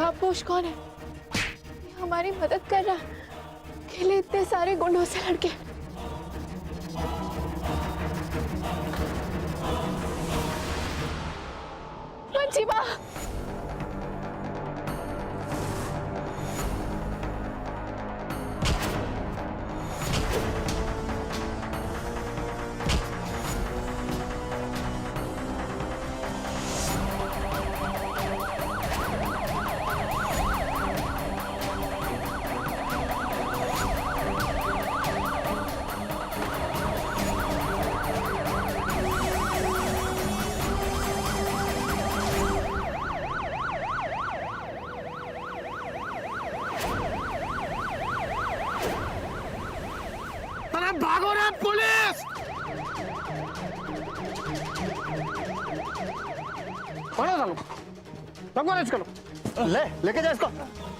आपोश कौन है? ये हमारी मदद कर रहा, खेले इतने सारे गुंडों से लड़के। मंजीबा, भागो रे पुलिस! चलो लेके जा इसको,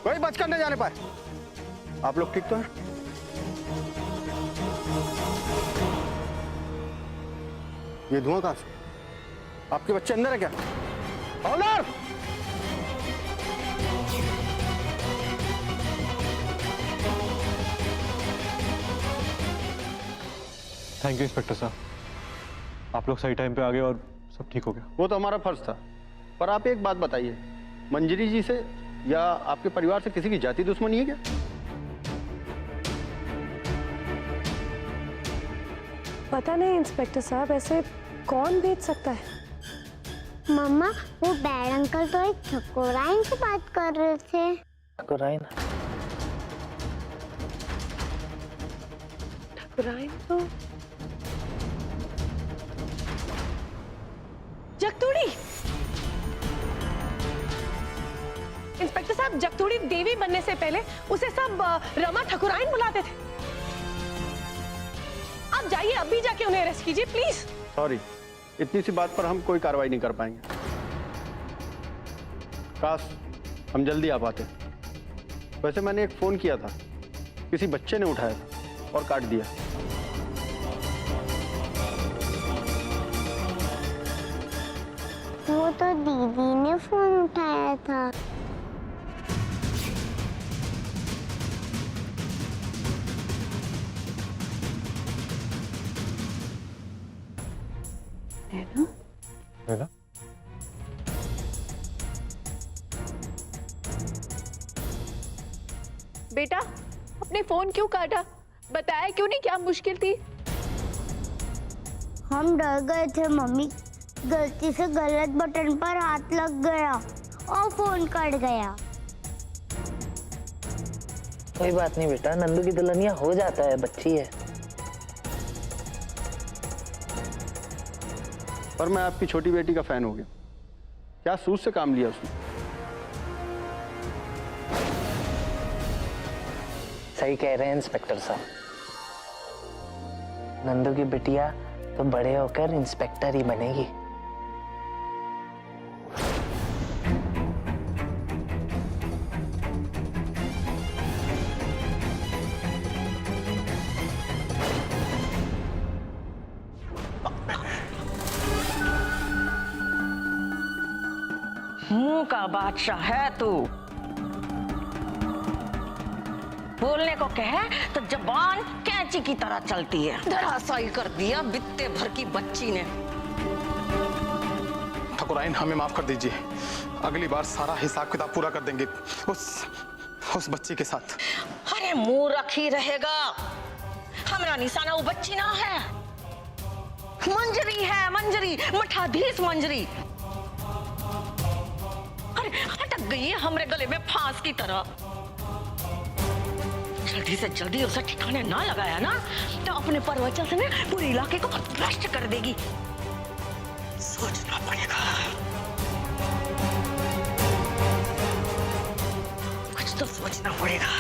कोई बच कर नहीं जाने पाए। आप लोग ठीक तो हैं? ये धुआं कहां से? आपके बच्चे अंदर है क्या? हवलदार! थैंक यू इंस्पेक्टर साहब, आप लोग सही टाइम पे आ गए और सब ठीक हो गया। वो तो हमारा फर्ज था, पर आप एक बात बताइए, मंजरी जी से या आपके परिवार से किसी की जाति दुश्मनी है क्या? पता नहीं इंस्पेक्टर साहब, ऐसे कौन भेज सकता है? मम्मा, वो बैड अंकल तो एक ठकुराइन से बात कर रहे थे। ठकुराइन? ठकुराइन तो जगतूड़ी। इंस्पेक्टर साहब, जगतूड़ी देवी बनने से पहले उसे सब रमा ठकुराइन बुलाते थे। आप जाइए, अभी जाके उन्हें अरेस्ट कीजिए प्लीज। सॉरी, इतनी सी बात पर हम कोई कार्रवाई नहीं कर पाएंगे। काश हम जल्दी आ पाते। वैसे मैंने एक फोन किया था, किसी बच्चे ने उठाया था और काट दिया। वो तो दीदी ने फोन उठाया था। है ना? बेटा अपने फोन क्यों काटा? बताया क्यों नहीं? क्या मुश्किल थी? हम डर गए थे मम्मी, गलती से गलत बटन पर हाथ लग गया और फोन कट गया। कोई बात नहीं बेटा, नंदू की दुल्हनिया हो जाता है, बच्ची है। पर मैं आपकी छोटी बेटी का फैन हो गया। क्या सूझ से काम लिया उसने? सही कह रहे हैं इंस्पेक्टर साहब, नंदू की बिटिया तो बड़े होकर इंस्पेक्टर ही बनेगी। मुंह का बादशाह है तू। बोलने को कहे तो जबान कैंची की तरह चलती है। धराशायी कर दिया बित्ते भर की बच्ची ने। ठकुराइन, हमें माफ कर दीजिए, अगली बार सारा हिसाब किताब पूरा कर देंगे उस बच्ची के साथ। अरे मुंह रखी रहेगा, हमारा निशाना वो बच्ची ना है, मंजरी है, मंजरी, मठाधीश मंजरी। अरे अटक गई है हमरे गले में फांस की तरह। जल्दी से जल्दी उसे ठिकाने ना लगाया ना तो अपने प्रवचन से पूरे इलाके को भ्रष्ट कर देगी। सोचना पड़ेगा, कुछ तो सोचना पड़ेगा।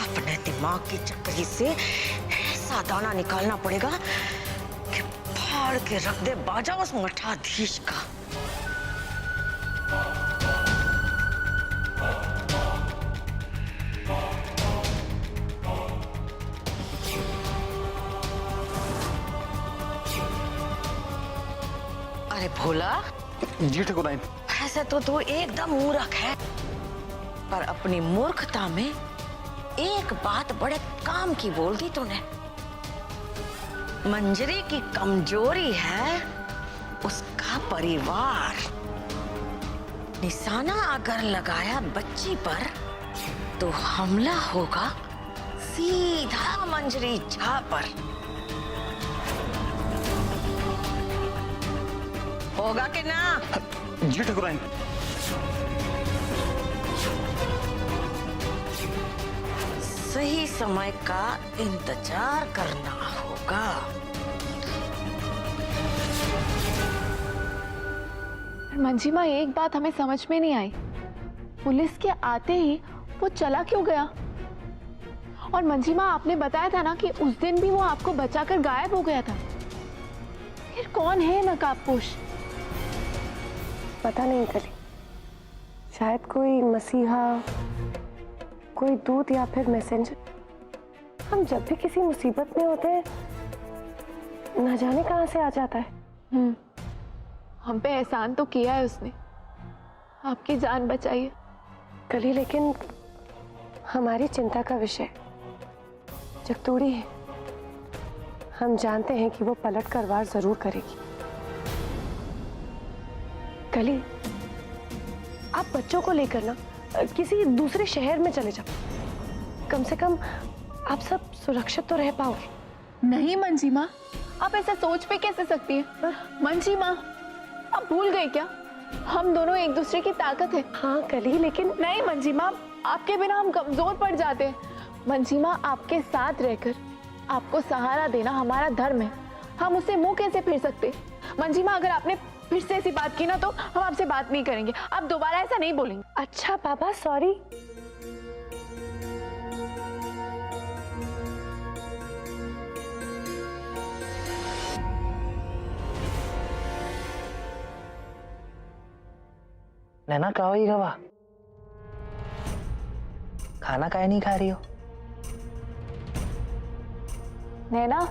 अपने दिमाग की चक्करी से ऐसा दाना निकालना पड़ेगा कि फाड़ के रख दे बाजा उस मठाधीश का। अरे भोला जी ठकुराइन। वैसे तो तू एकदम मूर्ख है, पर अपनी मूर्खता में एक बात बड़े काम की बोल दी तूने। मंजरी की कमजोरी है उसका परिवार। निशाना अगर लगाया बच्ची पर तो हमला होगा सीधा मंजरी झा पर। होगा कि ना? जी ठकुराइन। सही समय का इंतजार करना होगा। मंजी माँ, एक बात हमें समझ में नहीं आई, पुलिस के आते ही वो चला क्यों गया? और मंजी माँ, आपने बताया था ना कि उस दिन भी वो आपको बचाकर गायब हो गया था। फिर कौन है नकाबपोश? पता नहीं कली, शायद कोई मसीहा, कोई दूत या फिर मैसेंजर। हम जब भी किसी मुसीबत में होते हैं, न जाने कहां से आ जाता है। हम पे एहसान तो किया है उसने, आपकी जान बचाई है। कली, लेकिन हमारी चिंता का विषय जगतोड़ी है। हम जानते हैं कि वो पलट कर वार जरूर करेगी। कली, आप बच्चों को लेकर ना किसी दूसरे शहर में चले जाओ। कम से कम आप सब सुरक्षित तो रह पाओगे। नहीं मंजी माँ, आप ऐसा सोच पे कैसे सकती हैं? मंजी माँ, आप भूल गए क्या? हम दोनों एक दूसरे की ताकत है। हाँ कली, लेकिन नहीं मंजी माँ, आपके बिना हम कमजोर पड़ जाते हैं। मंजी माँ, आपके साथ रहकर आपको सहारा देना हमारा धर्म है। हम उससे मुंह कैसे फेर सकते? मंजी माँ, अगर आपने फिर से ऐसी बात की ना तो हम आपसे बात नहीं करेंगे। आप दोबारा ऐसा नहीं बोलेंगे। अच्छा पापा, सॉरी। नैना, कहा ही गवा, खाना काहे नहीं खा रही हो? नैना,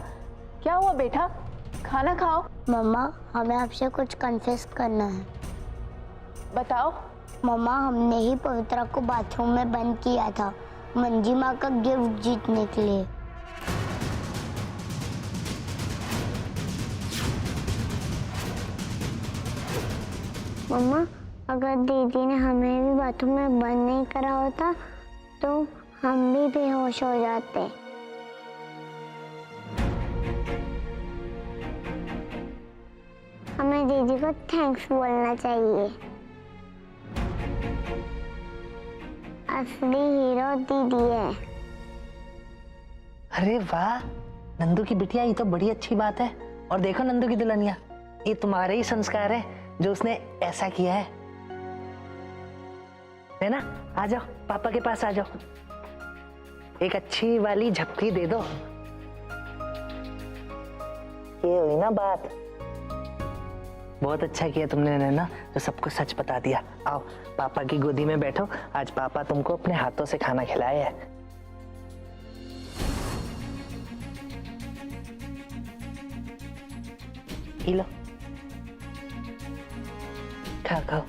क्या हुआ बेटा? खाना खाओ। मम्मा, हमें आपसे कुछ कन्फेस करना है। बताओ। मम्मा, हमने ही पवित्रा को बाथरूम में बंद किया था मंजी माँ का गिफ्ट जीतने के लिए। मम्मा, अगर दीदी ने हमें भी बाथरूम में बंद नहीं करा होता तो हम भी बेहोश हो जाते। हमें दीदी को थैंक्स बोलना चाहिए। असली हीरो दीदी है। अरे वाह नंदू की बिटिया, ये तो बड़ी अच्छी बात है। और देखो नंदू की दुल्हनिया, ये तुम्हारे ही संस्कार है जो उसने ऐसा किया है ना? आ जाओ, पापा के पास आ जाओ, एक अच्छी वाली झपकी दे दो। ये हुई ना बात। बहुत अच्छा किया तुमने नैना, जो सबको सच बता दिया। आओ पापा की गोदी में बैठो, आज पापा तुमको अपने हाथों से खाना खिलाए है। पी लो, खाओ खाओ।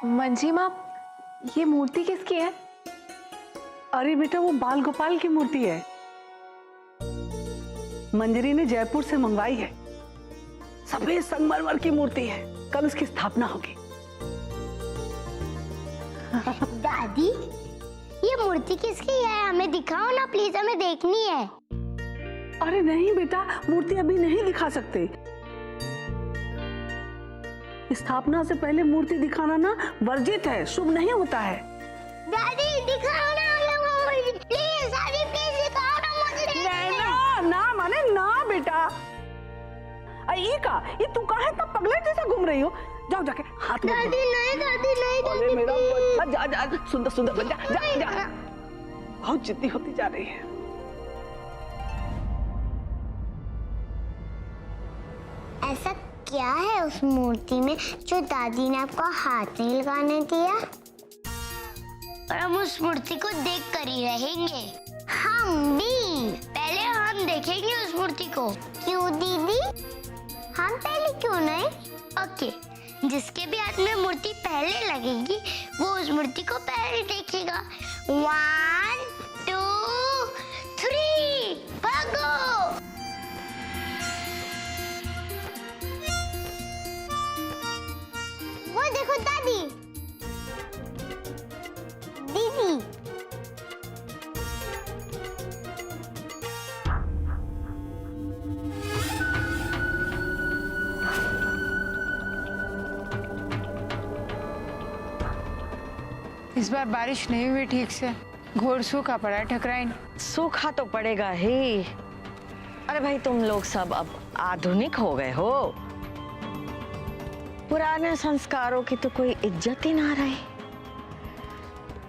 मंजी माँ, ये मूर्ति किसकी है? अरे बेटा, वो बाल गोपाल की मूर्ति है। मंजरी ने जयपुर से मंगवाई है। सफेद संगमरमर की मूर्ति है। कल उसकी स्थापना होगी। दादी, ये मूर्ति किसकी है? हमें दिखाओ ना प्लीज, हमें देखनी है। अरे नहीं बेटा, मूर्ति अभी नहीं दिखा सकते। स्थापना से पहले मूर्ति दिखाना ना वर्जित है, शुभ नहीं होता है। दादी दिखाओ ना हमें मूर्ति, प्लीज दादी, प्लीज दिखाओ ना मुझे। ना ना माने ना बेटा, ये का ये तू कहाँ है इतना पगला जैसा घूम रही हो? जाओ जाके हाथ में दादी नहीं, दादी नहीं, अरे दादी मेरा please। बच्चा, जा जा सुंदर सुंदर बन जा जा जा। बहुत जिद्दी होती जा रही है। ऐसा क्या है उस मूर्ति में जो दादी ने आपको हाथ नहीं लगाने दिया? और हम उस मूर्ति को देख कर ही रहेंगे। हम भी पहले हम देखेंगे उस मूर्ति को। क्यों दीदी? हम पहले क्यों नहीं? ओके, जिसके भी हाथ में मूर्ति पहले लगेगी वो उस मूर्ति को पहले देखेगा। 1 2 3 भागो। वो देखो दादी, दीदी। इस बार बारिश नहीं हुई ठीक से, घोर सूखा पड़ा है ठकराइन। सूखा तो पड़ेगा ही। अरे भाई तुम लोग सब अब आधुनिक हो गए हो, पुराने संस्कारों की तो कोई इज्जत ही ना रही,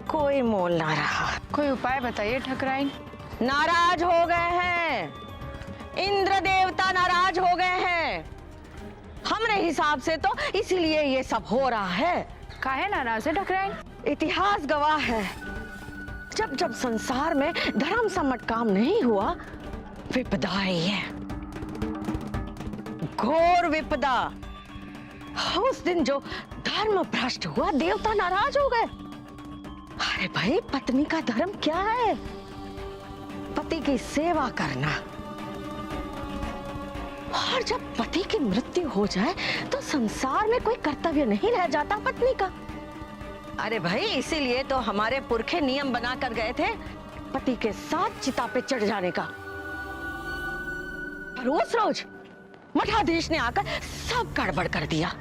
कोई मोल ना रहा। कोई उपाय बताइए ठकराइन। नाराज हो गए हैं, इंद्र देवता नाराज हो गए हैं हमरे हिसाब से तो, इसीलिए ये सब हो रहा है। काहे नाराज है ठकराइन? इतिहास गवाह है, जब जब संसार में धर्म सम्मत काम नहीं हुआ, विपदा आई है, घोर विपदा। उस दिन जो धर्म भ्रष्ट हुआ, देवता नाराज हो गए। अरे भाई, पत्नी का धर्म क्या है? पति की सेवा करना। और जब पति की मृत्यु हो जाए तो संसार में कोई कर्तव्य नहीं रह जाता पत्नी का। अरे भाई, इसीलिए तो हमारे पुरखे नियम बना कर गए थे पति के साथ चिता पे चढ़ जाने का। पर उस रोज मठाधीश ने आकर सब गड़बड़ कर दिया,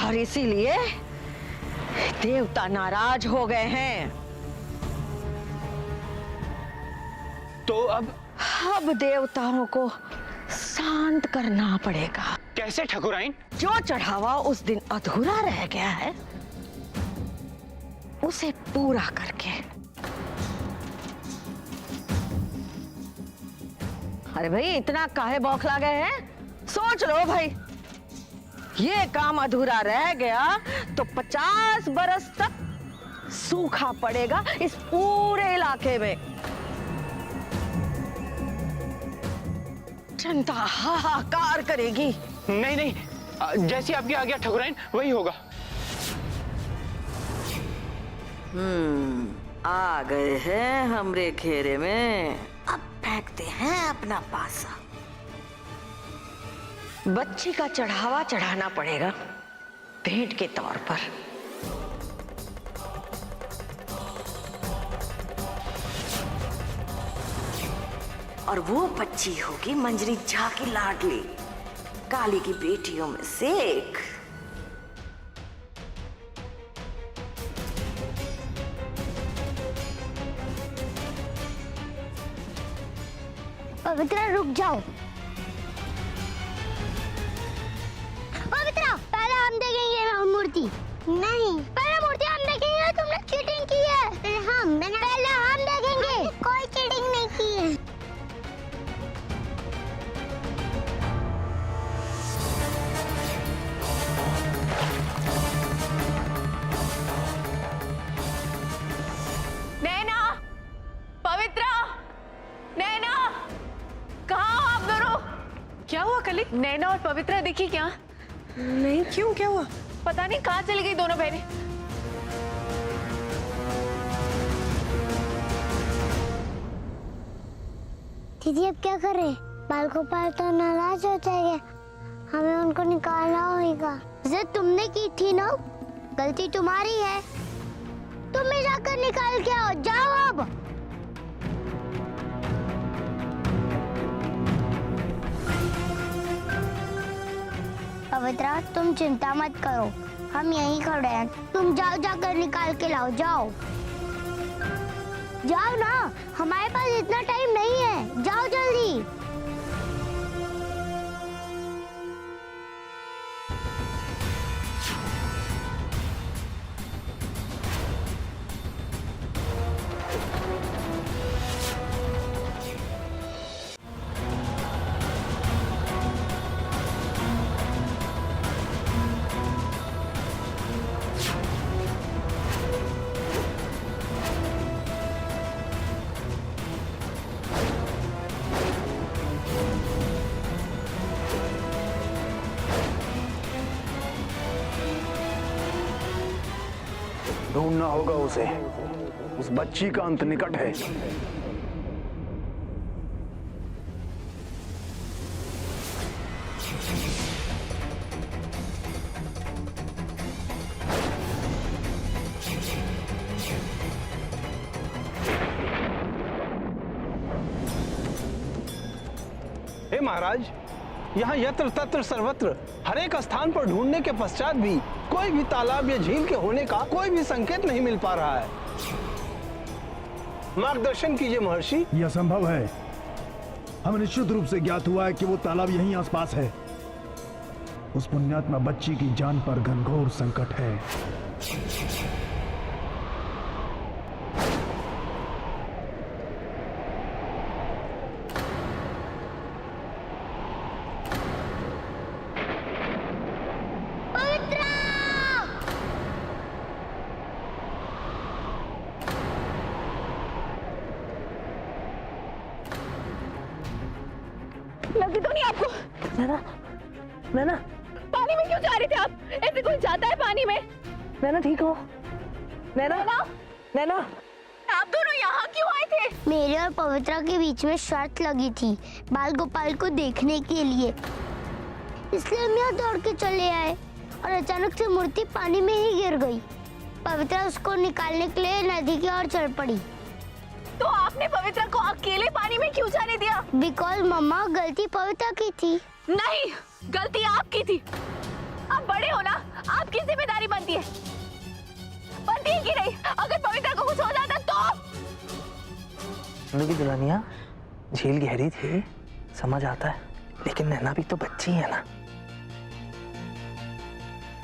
और इसीलिए देवता नाराज हो गए हैं। तो अब देवताओं को शांत करना पड़ेगा। कैसे ठाकुराइन? जो चढ़ावा उस दिन अधूरा रह गया है, उसे पूरा करके। अरे भाई, इतना काहे बौखला गए हैं? सोच लो भाई, ये काम अधूरा रह गया तो 50 बरस तक सूखा पड़ेगा इस पूरे इलाके में। जनता हाहाकार करेगी। नहीं नहीं, जैसी आपकी आज्ञा ठाकुराइन वही होगा। आ गए हैं हमरे घेरे में, अब फेंकते हैं अपना पासा। बच्ची का चढ़ावा चढ़ाना पड़ेगा भेंट के तौर पर। और वो बच्ची होगी मंजरी झा की लाडली, काली की बेटियों में से एक। पवित्रा रुक जाओ। पवित्रा, पहले हम देखेंगे मूर्ति। नहीं, पहले मूर्ति हम देखेंगे। तुमने चीटिंग की है। पहले हम देखेंगे। कोई चीटिंग नहीं की है। नैना, पवित्रा, नैना, कहाँ हो आप दोनों? क्या हुआ कली? नैना और पवित्रा दिखी क्या? नहीं, क्यों, क्या हुआ? पता नहीं कहाँ चली गई दोनों बहनें। दीदी अब क्या करें? बाल गोपाल तो नाराज हो जाएंगे, हमें उनको निकालना होगा। जिद तुमने की थी ना, गलती तुम्हारी है। तुम ही जाकर निकाल के आओ। जाओ अब। पवित्रा, तुम चिंता मत करो, हम यहीं खड़े हैं। तुम जाओ, जाकर निकाल के लाओ। जाओ जाओ ना, हमारे पास इतना टाइम नहीं है। जाओ जल्दी। ढूंढना होगा उसे। उस बच्ची का अंत निकट है। हे महाराज, यहाँ यत्र तत्र सर्वत्र हर एक स्थान पर ढूंढने के पश्चात भी कोई भी तालाब या झील के होने का कोई भी संकेत नहीं मिल पा रहा है। मार्गदर्शन कीजिए महर्षि। यह संभव है। हमें निश्चित रूप से ज्ञात हुआ है कि वो तालाब यहीं आसपास है। उस पुण्यात्मा बच्ची की जान पर घनघोर संकट है। लगी तो नहीं आपको? नैना, नैना, पानी में क्यों जा रहे थे आप? ऐसे कोई जाता है पानी में? नैना ठीक हो? नैना, नैना, आप दोनों यहाँ क्यों आए थे? मेरे और पवित्रा के बीच में शर्त लगी थी बाल गोपाल को देखने के लिए, इसलिए हम यहाँ दौड़ के चले आए और अचानक से मूर्ति पानी में ही गिर गई। पवित्रा उसको निकालने के लिए नदी की ओर चल पड़ी। तो आपने पवित्रा को अकेले पानी में क्यों जाने दिया? बिकॉज मम्मा, गलती पवित्रा की थी। नहीं, गलती आपकी थी। आप बड़े हो ना, आपकी जिम्मेदारी बनती है कि नहीं? अगर पवित्रा को कुछ हो जाता तो? नंदू की दुल्हनिया, झील गहरी थी, समझ आता है, लेकिन नैना भी तो बच्ची है ना।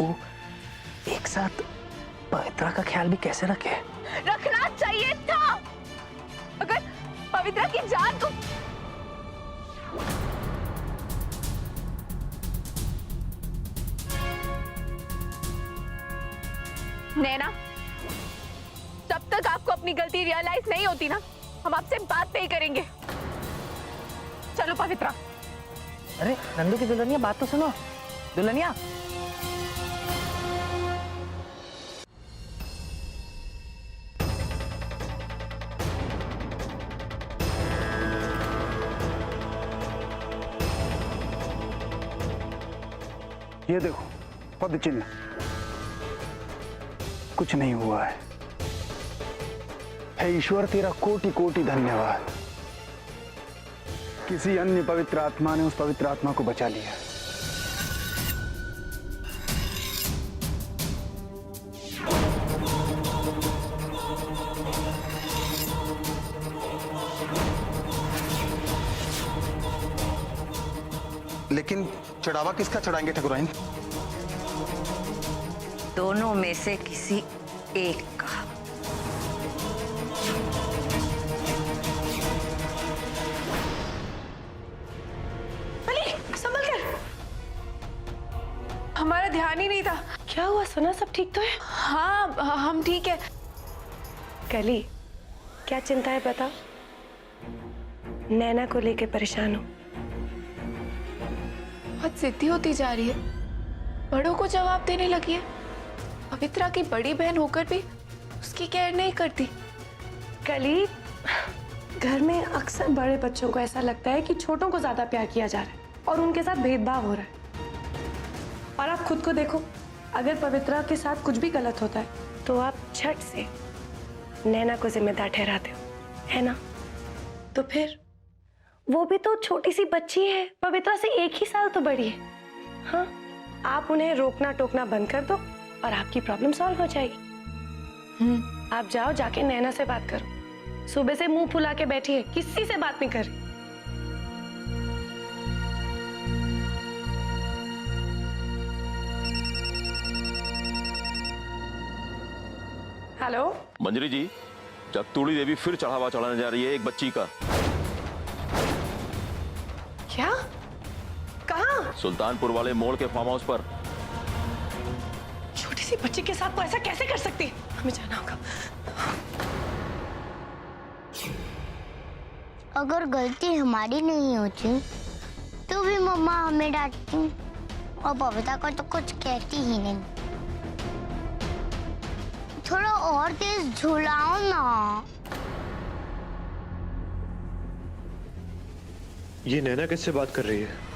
वो एक साथ पवित्रा का ख्याल भी कैसे रखे? रखना चाहिए था। अगर पवित्रा की जान को नैना, जब तक आपको अपनी गलती रियलाइज नहीं होती ना, हम आपसे बात नहीं करेंगे। चलो पवित्रा। अरे नंदू की दुल्हनिया, बात तो सुनो। दुल्हनिया, ये देखो पद चिन्ह, कुछ नहीं हुआ है। हे ईश्वर, तेरा कोटि कोटि धन्यवाद। किसी अन्य पवित्र आत्मा ने उस पवित्र आत्मा को बचा लिया। लेकिन चढ़ावा किसका चढ़ाएंगे ठकुराइन? दोनों में से किसी एक का। संभल कर। हमारा ध्यान ही नहीं था। क्या हुआ सोना, सब ठीक तो है? हाँ, हम ठीक है। कली, क्या चिंता है बता? नैना को लेके परेशान हो? बहुत जिद्दी होती जा रही है, बड़ों को जवाब देने लगी है। पवित्रा की बड़ी बहन होकर भी उसकी केयर नहीं करती। कली, घर में अक्सर बड़े बच्चों को ऐसा लगता है कि छोटों को ज्यादा प्यार किया जा रहा है और उनके साथ भेदभाव हो रहा है। और आप खुद को देखो, अगर पवित्रा के साथ कुछ भी गलत होता है तो आप झट से नैना को जिम्मेदार ठहराते हो, है ना? तो फिर वो भी तो छोटी सी बच्ची है, पवित्रा से 1 ही साल तो बड़ी है। हाँ, आप उन्हें रोकना टोकना बंद कर दो और आपकी प्रॉब्लम सॉल्व हो जाएगी। आप जाओ, जाके नैना से बात करो। सुबह से मुंह फुला के बैठी है, किसी से बात नहीं कर रही। हेलो मंजरी जी, जगतूड़ी देवी फिर चढ़ावा चढ़ाने जा रही है एक बच्ची का। क्या? कहाँ? सुल्तानपुर वाले मोड़ के फार्म हाउस पर। छोटी सी बच्ची के साथ वो ऐसा कैसे कर सकती है? हमें जाना होगा। अगर गलती हमारी नहीं होती तो भी मम्मा हमें डांटती और बबीता को तो कुछ कहती ही नहीं। थोड़ा और तेज झुलाओ ना। ये नैना किससे बात कर रही है?